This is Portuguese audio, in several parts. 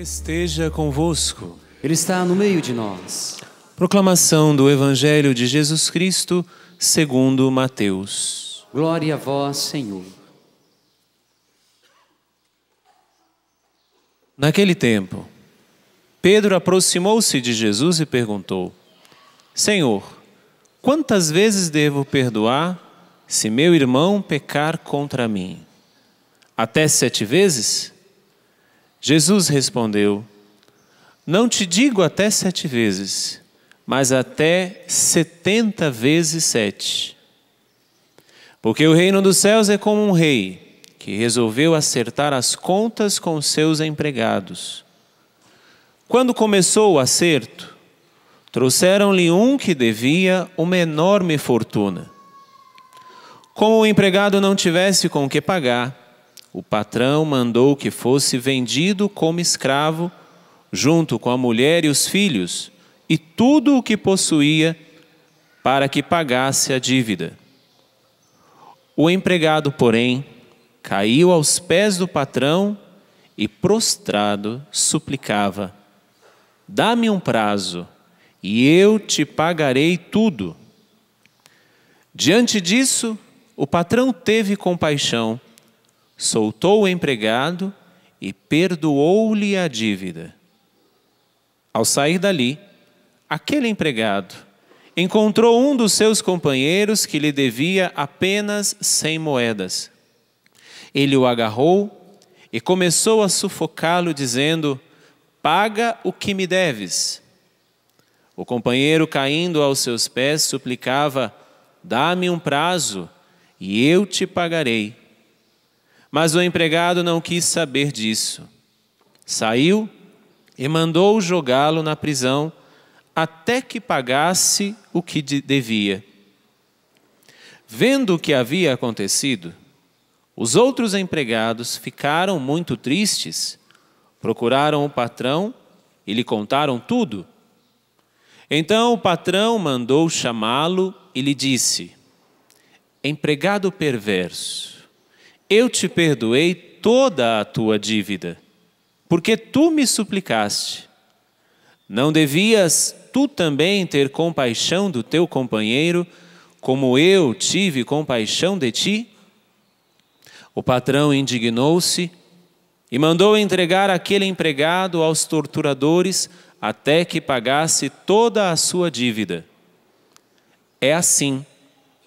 esteja convosco. Ele está no meio de nós. Proclamação do Evangelho de Jesus Cristo, segundo Mateus. Glória a vós, Senhor. Naquele tempo, Pedro aproximou-se de Jesus e perguntou: Senhor, quantas vezes devo perdoar se meu irmão pecar contra mim? Até 7 vezes? Jesus respondeu: Não te digo até 7 vezes, mas até 70 vezes 7. Porque o reino dos céus é como um rei que resolveu acertar as contas com seus empregados. Quando começou o acerto, trouxeram-lhe um que devia uma enorme fortuna. Como o empregado não tivesse com o que pagar, o patrão mandou que fosse vendido como escravo, junto com a mulher e os filhos, e tudo o que possuía, para que pagasse a dívida. O empregado, porém, caiu aos pés do patrão e, prostrado, suplicava: Dá-me um prazo, e eu te pagarei tudo. Diante disso, o patrão teve compaixão, soltou o empregado e perdoou-lhe a dívida. Ao sair dali, aquele empregado encontrou um dos seus companheiros que lhe devia apenas 100 moedas. Ele o agarrou e começou a sufocá-lo, dizendo: Paga o que me deves. O companheiro, caindo aos seus pés, suplicava: Dá-me um prazo, e eu te pagarei. Mas o empregado não quis saber disso. Saiu e mandou jogá-lo na prisão até que pagasse o que devia. Vendo o que havia acontecido, os outros empregados ficaram muito tristes, procuraram o patrão e lhe contaram tudo. Então o patrão mandou chamá-lo e lhe disse: Empregado perverso, eu te perdoei toda a tua dívida, porque tu me suplicaste. Não devias tu também ter compaixão do teu companheiro, como eu tive compaixão de ti? O patrão indignou-se e mandou entregar aquele empregado aos torturadores até que pagasse toda a sua dívida. É assim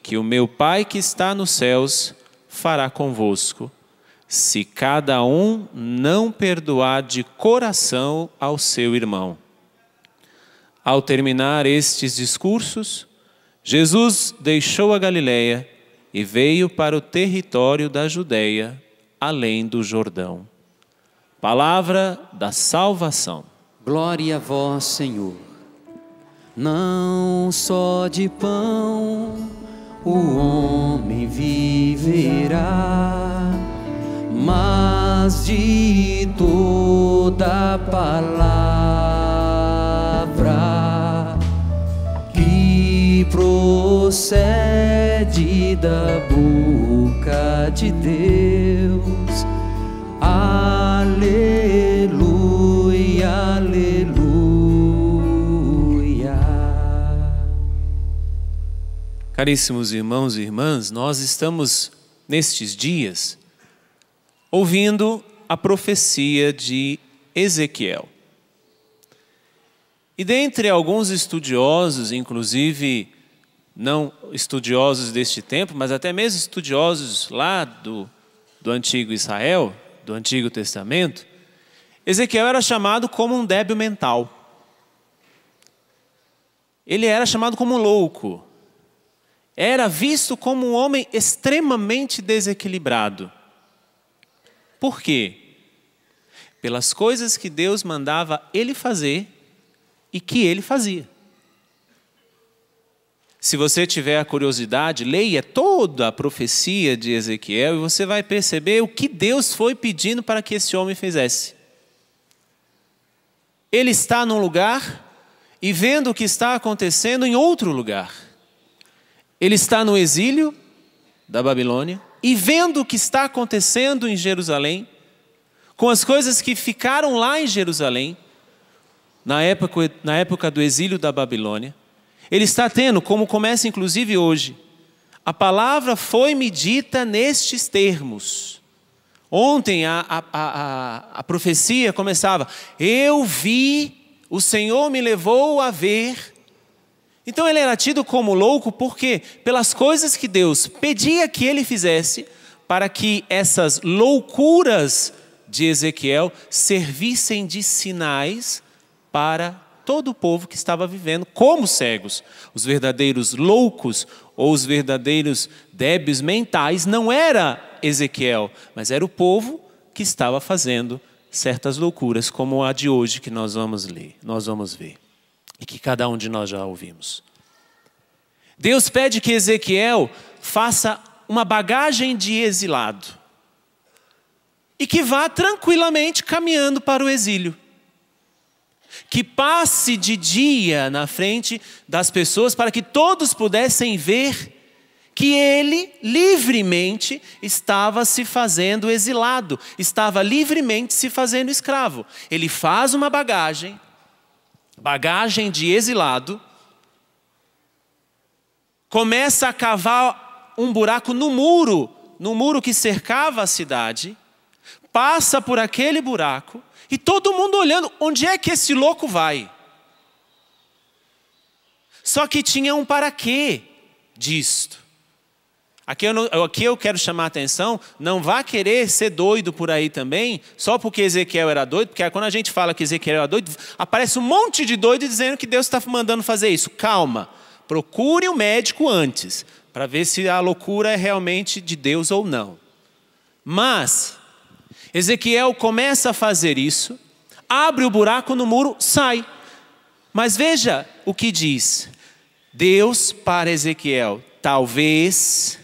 que o meu Pai que está nos céus fará convosco, se cada um não perdoar de coração ao seu irmão. Ao terminar estes discursos, Jesus deixou a Galileia e veio para o território da Judeia, além do Jordão. Palavra da salvação. Glória a vós, Senhor. Não só de pão o homem viverá, mas de toda palavra que procede da boca de Deus. Aleluia, aleluia. Caríssimos irmãos e irmãs, nós estamos nestes dias ouvindo a profecia de Ezequiel. E dentre alguns estudiosos, inclusive não estudiosos deste tempo, mas até mesmo estudiosos lá do antigo Israel, do Antigo Testamento, Ezequiel era chamado como um débil mental. Ele era chamado como louco. Era visto como um homem extremamente desequilibrado. Por quê? Pelas coisas que Deus mandava ele fazer e que ele fazia. Se você tiver a curiosidade, leia toda a profecia de Ezequiel e você vai perceber o que Deus foi pedindo para que esse homem fizesse. Ele está num lugar e vendo o que está acontecendo em outro lugar. Ele está no exílio da Babilônia e vendo o que está acontecendo em Jerusalém, com as coisas que ficaram lá em Jerusalém, na época do exílio da Babilônia. Ele está tendo, como começa inclusive hoje, a palavra foi-me dita nestes termos. Ontem a profecia começava, eu vi, o Senhor me levou a ver. Então ele era tido como louco, porque pelas coisas que Deus pedia que ele fizesse, para que essas loucuras de Ezequiel servissem de sinais para todo o povo que estava vivendo como cegos. Os verdadeiros loucos ou os verdadeiros débeis mentais não era Ezequiel, mas era o povo que estava fazendo certas loucuras, como a de hoje que nós vamos ler, nós vamos ver, e que cada um de nós já ouvimos. Deus pede que Ezequiel faça uma bagagem de exilado e que vá tranquilamente caminhando para o exílio. Que passe de dia na frente das pessoas para que todos pudessem ver que ele livremente estava se fazendo exilado, estava livremente se fazendo escravo. Ele faz uma bagagem de exilado, começa a cavar um buraco no muro que cercava a cidade, passa por aquele buraco e todo mundo olhando, onde é que esse louco vai? Só que tinha um para quê disto. Aqui eu quero chamar a atenção, não vá querer ser doido por aí também, só porque Ezequiel era doido, porque quando a gente fala que Ezequiel era doido, aparece um monte de doido dizendo que Deus está mandando fazer isso. Calma, procure o médico antes, para ver se a loucura é realmente de Deus ou não. Mas Ezequiel começa a fazer isso, abre o buraco no muro, sai. Mas veja o que diz. Deus para Ezequiel, talvez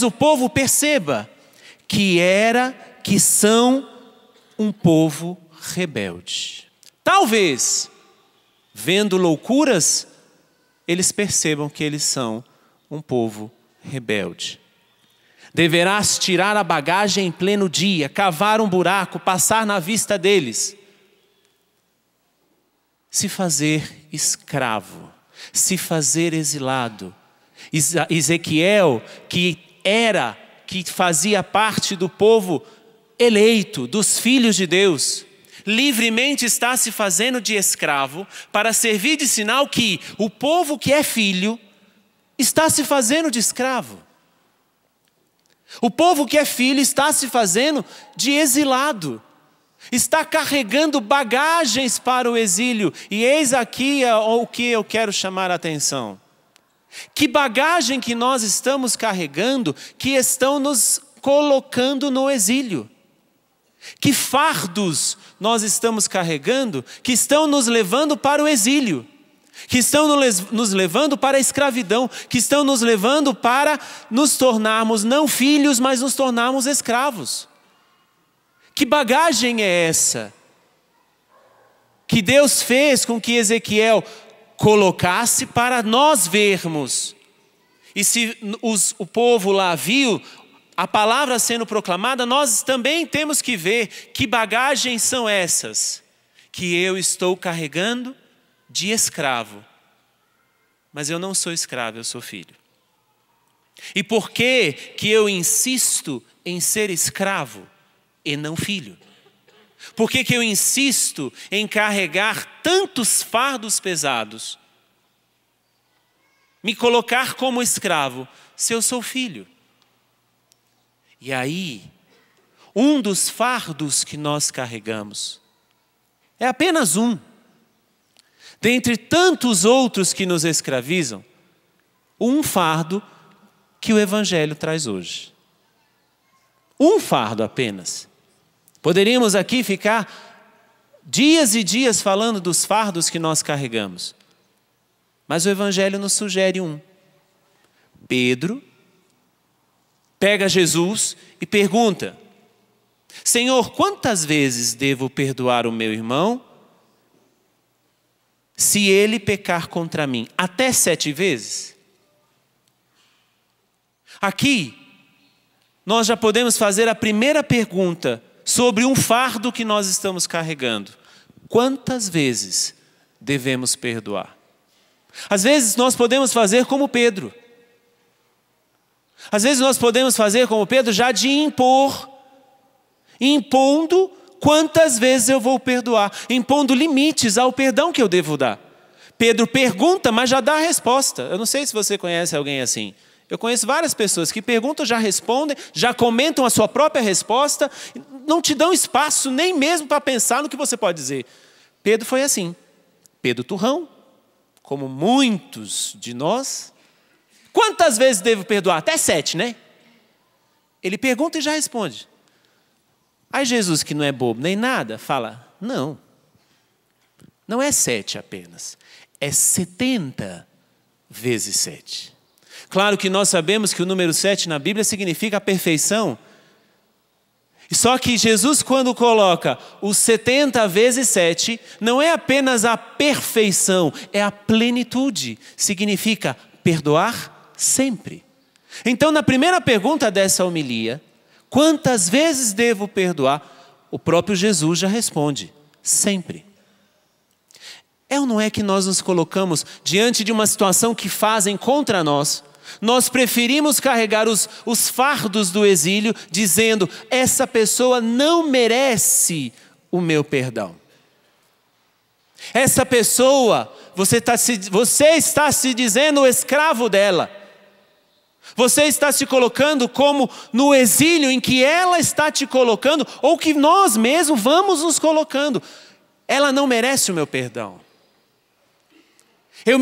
o povo perceba que são um povo rebelde. Talvez, vendo loucuras, eles percebam que eles são um povo rebelde. Deverás tirar a bagagem em pleno dia, cavar um buraco, passar na vista deles. Se fazer escravo, se fazer exilado. Ezequiel, que fazia parte do povo eleito, dos filhos de Deus, livremente está se fazendo de escravo para servir de sinal que o povo que é filho está se fazendo de escravo. O povo que é filho está se fazendo de exilado. Está carregando bagagens para o exílio. E eis aqui o que eu quero chamar a atenção. Que bagagem que nós estamos carregando que estão nos colocando no exílio? Que fardos nós estamos carregando que estão nos levando para o exílio? Que estão nos levando para a escravidão, que estão nos levando para nos tornarmos não filhos, mas nos tornarmos escravos. Que bagagem é essa? Que Deus fez com que Ezequiel colocasse para nós vermos. E se o povo lá viu a palavra sendo proclamada, nós também temos que ver que bagagens são essas que eu estou carregando de escravo. Mas eu não sou escravo, eu sou filho. E por que eu insisto em ser escravo e não filho? Por que eu insisto em carregar tantos fardos pesados? Me colocar como escravo, se eu sou filho? E aí, um dos fardos que nós carregamos é apenas um. Dentre tantos outros que nos escravizam, um fardo que o Evangelho traz hoje. Um fardo apenas. Poderíamos aqui ficar dias e dias falando dos fardos que nós carregamos. Mas o Evangelho nos sugere um. Pedro pega Jesus e pergunta: Senhor, quantas vezes devo perdoar o meu irmão se ele pecar contra mim? Até 7 vezes? Aqui, nós já podemos fazer a primeira pergunta sobre um fardo que nós estamos carregando. Quantas vezes devemos perdoar? Às vezes nós podemos fazer como Pedro. Às vezes nós podemos fazer como Pedro, já de impondo quantas vezes eu vou perdoar, impondo limites ao perdão que eu devo dar. Pedro pergunta, mas já dá a resposta. Eu não sei se você conhece alguém assim. Eu conheço várias pessoas que perguntam, já respondem, já comentam a sua própria resposta, não te dão espaço nem mesmo para pensar no que você pode dizer. Pedro foi assim. Pedro Turrão, como muitos de nós. Quantas vezes devo perdoar? Até 7, né? Ele pergunta e já responde. Aí Jesus, que não é bobo nem nada, fala, não é 7 apenas, é 70 vezes 7. Claro que nós sabemos que o número 7 na Bíblia significa a perfeição. Só que Jesus, quando coloca os 70 vezes 7, não é apenas a perfeição, é a plenitude. Significa perdoar sempre. Então, na primeira pergunta dessa homilia, quantas vezes devo perdoar? O próprio Jesus já responde, sempre. É ou não é que nós nos colocamos diante de uma situação que fazem contra nós? Nós preferimos carregar os fardos do exílio, dizendo, essa pessoa não merece o meu perdão. Essa pessoa, você está se dizendo o escravo dela. Você está se colocando como no exílio em que ela está te colocando, ou que nós mesmos vamos nos colocando. Ela não merece o meu perdão. Eu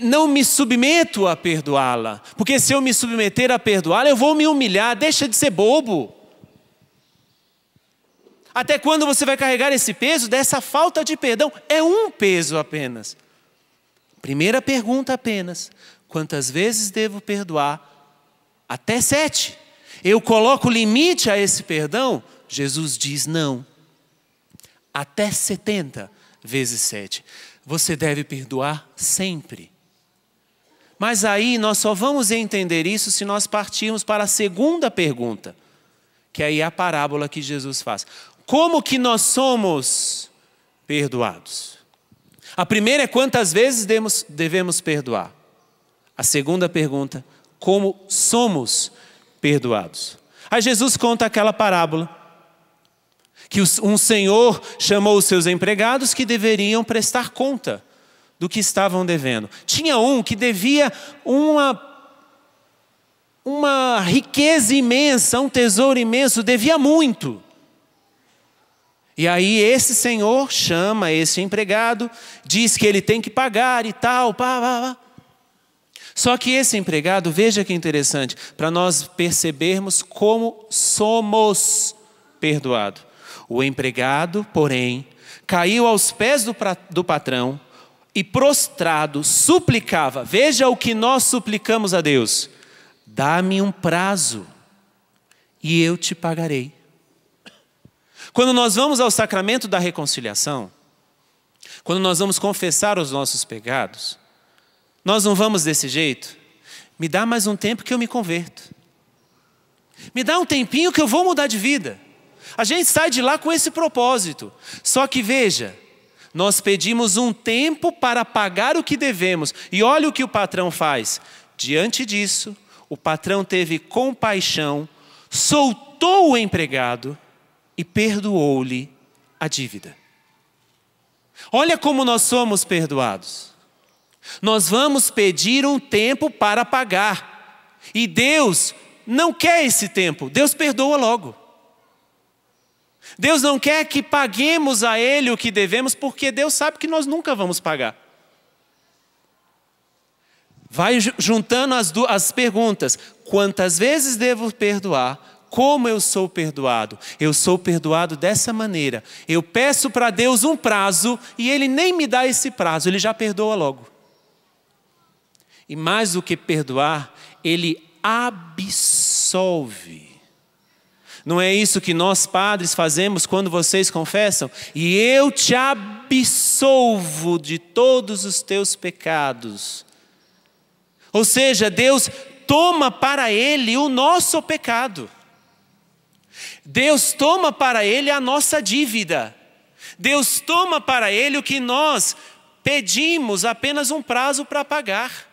não me submeto a perdoá-la, porque se eu me submeter a perdoá-la, eu vou me humilhar, deixa de ser bobo. Até quando você vai carregar esse peso dessa falta de perdão? É um peso apenas. Primeira pergunta apenas, quantas vezes devo perdoar? Até 7. Eu coloco limite a esse perdão? Jesus diz não. Até 70 vezes 7. Você deve perdoar sempre. Mas aí nós só vamos entender isso se nós partirmos para a segunda pergunta, que aí é a parábola que Jesus faz. Como que nós somos perdoados? A primeira é quantas vezes devemos perdoar. A segunda pergunta, como somos perdoados? Aí Jesus conta aquela parábola, que um senhor chamou os seus empregados que deveriam prestar conta do que estavam devendo. Tinha um que devia uma riqueza imensa, um tesouro imenso, devia muito. E aí esse senhor chama esse empregado, diz que ele tem que pagar e tal, Só que esse empregado, veja que interessante, para nós percebermos como somos perdoados. O empregado, porém, caiu aos pés do patrão e prostrado suplicava. Veja o que nós suplicamos a Deus. Dá-me um prazo e eu te pagarei. Quando nós vamos ao sacramento da reconciliação, quando nós vamos confessar os nossos pecados, nós não vamos desse jeito. Me dá mais um tempo que eu me converto. Me dá um tempinho que eu vou mudar de vida. A gente sai de lá com esse propósito. Só que veja, nós pedimos um tempo para pagar o que devemos. E olha o que o patrão faz. Diante disso, o patrão teve compaixão, soltou o empregado e perdoou-lhe a dívida. Olha como nós somos perdoados. Nós vamos pedir um tempo para pagar. E Deus não quer esse tempo. Deus perdoa logo. Deus não quer que paguemos a Ele o que devemos, porque Deus sabe que nós nunca vamos pagar. Vai juntando as perguntas. Quantas vezes devo perdoar? Como eu sou perdoado? Eu sou perdoado dessa maneira. Eu peço para Deus um prazo e Ele nem me dá esse prazo, Ele já perdoa logo. E mais do que perdoar, Ele absolve. Não é isso que nós padres fazemos quando vocês confessam? E eu te absolvo de todos os teus pecados. Ou seja, Deus toma para Ele o nosso pecado. Deus toma para Ele a nossa dívida. Deus toma para Ele o que nós pedimos apenas um prazo para pagar.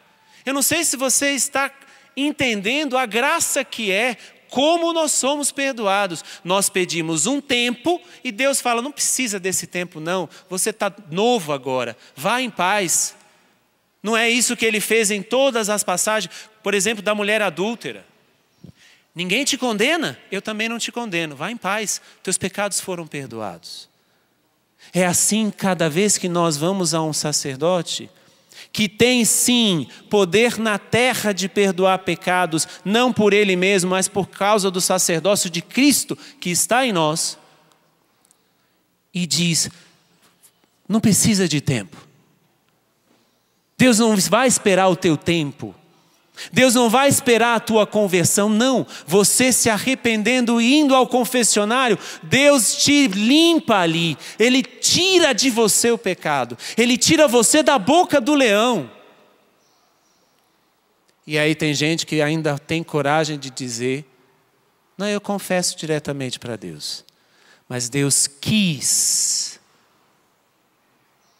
Eu não sei se você está entendendo a graça que é, como nós somos perdoados. Nós pedimos um tempo e Deus fala, não precisa desse tempo não, você está novo agora, vá em paz. Não é isso que Ele fez em todas as passagens, por exemplo, da mulher adúltera. Ninguém te condena, eu também não te condeno, vá em paz, teus pecados foram perdoados. É assim cada vez que nós vamos a um sacerdote, que tem sim poder na terra de perdoar pecados, não por Ele mesmo, mas por causa do sacerdócio de Cristo que está em nós, e diz, não precisa de tempo. Deus não vai esperar o teu tempo. Deus não vai esperar a tua conversão, não. Você se arrependendo e indo ao confessionário, Deus te limpa ali. Ele tira de você o pecado. Ele tira você da boca do leão. E aí tem gente que ainda tem coragem de dizer, não, eu confesso diretamente para Deus. Mas Deus quis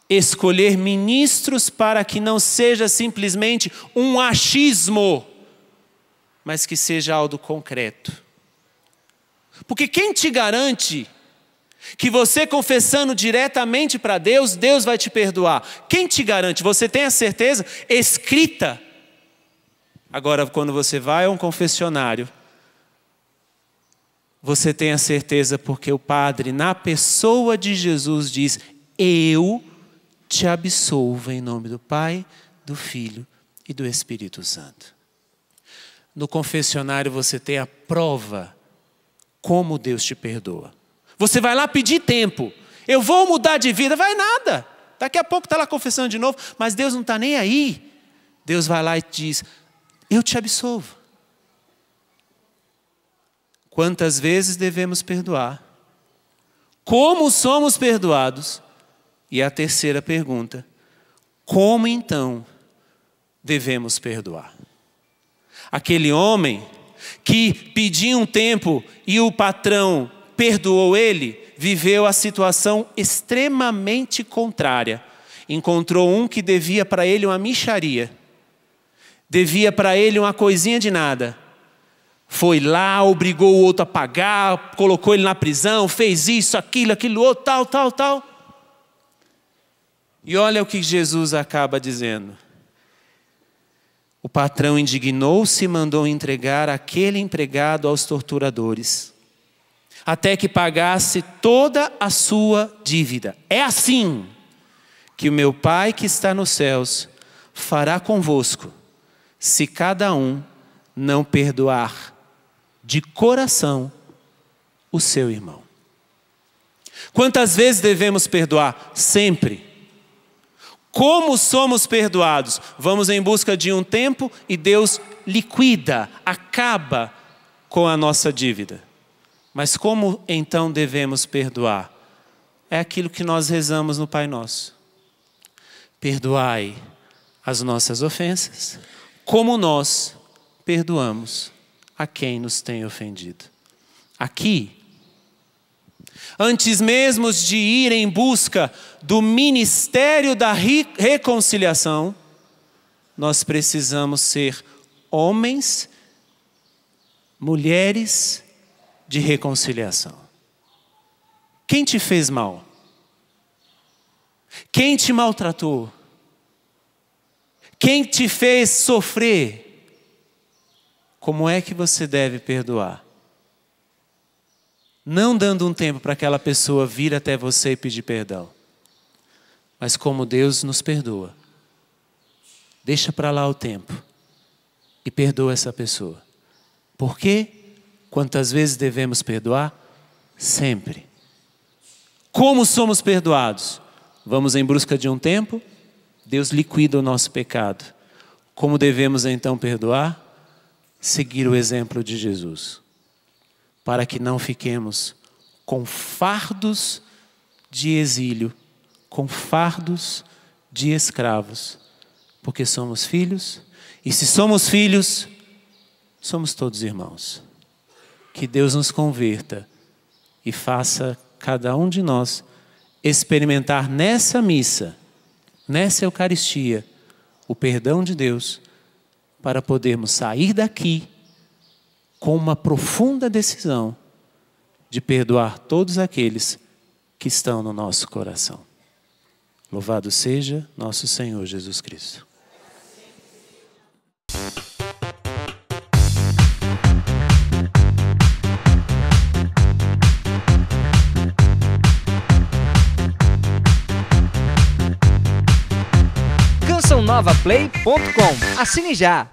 escolher ministros para que não seja simplesmente um achismo, mas que seja algo concreto. Porque quem te garante que você confessando diretamente para Deus, Deus vai te perdoar? Quem te garante? Você tem a certeza escrita. Agora, quando você vai a um confessionário, você tem a certeza porque o Padre, na pessoa de Jesus, diz, eu te absolvo em nome do Pai, do Filho e do Espírito Santo. No confessionário você tem a prova como Deus te perdoa. Você vai lá pedir tempo. Eu vou mudar de vida. Vai nada. Daqui a pouco está lá confessando de novo. Mas Deus não está nem aí. Deus vai lá e diz, eu te absolvo. Quantas vezes devemos perdoar? Como somos perdoados? E a terceira pergunta, como então devemos perdoar? Aquele homem que pediu um tempo e o patrão perdoou ele, viveu a situação extremamente contrária. Encontrou um que devia para ele uma mixaria, devia para ele uma coisinha de nada. Foi lá, obrigou o outro a pagar, colocou ele na prisão, fez isso, aquilo outro, tal. E olha o que Jesus acaba dizendo. O patrão indignou-se e mandou entregar aquele empregado aos torturadores, até que pagasse toda a sua dívida. É assim que o meu Pai que está nos céus fará convosco, se cada um não perdoar de coração o seu irmão. Quantas vezes devemos perdoar? Sempre. Como somos perdoados? Vamos em busca de um tempo e Deus liquida, acaba com a nossa dívida. Mas como então devemos perdoar? É aquilo que nós rezamos no Pai Nosso. Perdoai as nossas ofensas, como nós perdoamos a quem nos tem ofendido. Aqui, antes mesmo de ir em busca do ministério da reconciliação, nós precisamos ser homens, mulheres de reconciliação. Quem te fez mal? Quem te maltratou? Quem te fez sofrer? Como é que você deve perdoar? Não dando um tempo para aquela pessoa vir até você e pedir perdão. Mas como Deus nos perdoa. Deixa para lá o tempo. E perdoa essa pessoa. Por quê? Quantas vezes devemos perdoar? Sempre. Como somos perdoados? Vamos em busca de um tempo. Deus liquida o nosso pecado. Como devemos então perdoar? Seguir o exemplo de Jesus. Para que não fiquemos com fardos de exílio, com fardos de escravos, porque somos filhos, e se somos filhos, somos todos irmãos. Que Deus nos converta e faça cada um de nós experimentar nessa missa, nessa Eucaristia, o perdão de Deus, para podermos sair daqui com uma profunda decisão de perdoar todos aqueles que estão no nosso coração. Louvado seja nosso Senhor Jesus Cristo. CançãoNovaPlay.com. Assine já!